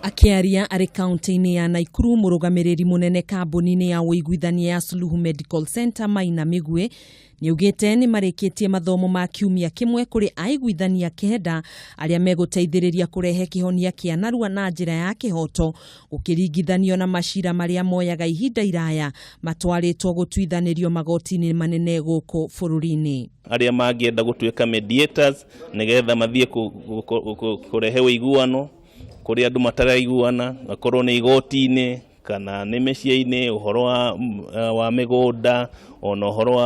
Akiaria ari kaunti-ini ya Naikuru, murugamiriri munene kambuni-ini ya wuiguithania ya Suluhu Medical Center nimambikite niugite ni marikitie mathomo ma kiumia kimwe kuri aiguithania kenda aria meguteithiriria kurehe kihonia kia narua na njira ya kihoto gukiringithanio na maciira maria moyaga ihinda iraya matwaritwo gutuithanirio magoti-ini manene guku bururi-ini. Aria mangienda gutuika mediators nigetha mathie kurehe wuiguano kuri andu mataraiguana akorwo ni igoti-ini kana ni maciira-ini uhoro wa migunda ona uhoro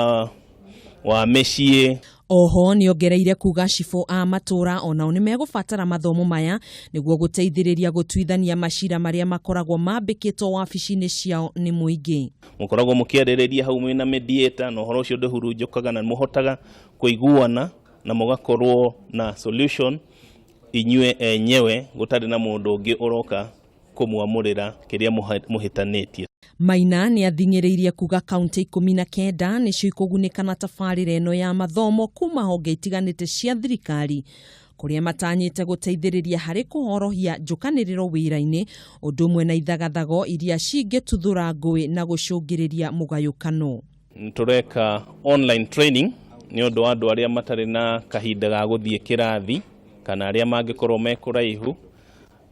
wa mecii. Oho ni ongereire kuga cifo a matura ona oni megubatara mathomo maya niguo guteithiriria gutuithania maciira maria makoragwo mambikitwo wabici-ini ciao ni muingi. Mukoragwo mukiaririria hau mwina mediator no horo cio ndihurunjukaga na muhotaga kuiguana na mugakorwo na solution inyue enyewe gutari na mundu ungi uroka kumwamurira kiria muhitanitie. Maina ni athing'iriirie kuga kaunti 19 nicio ikugunika na tabarira eno ya mathomo kuma honge itiganite cia thirikari kuria matanyite guteithiriria hari kuhorohia njukaniriro wira-ini undu umwe na ithagathago iria cingituthura ngui na gucungiriria mugayukano. Tureka online training ni undu wa andu aria matari na kahinda ga guthie kirathi kana aria mangikorwo mekuraihu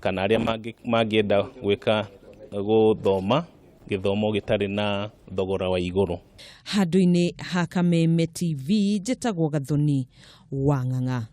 kana aria mangienda gwika guthoma githomo gitari na thogora wa iguru. Handu-ini ha Kameme TV njitagwo Gathoni Wang'ang'a.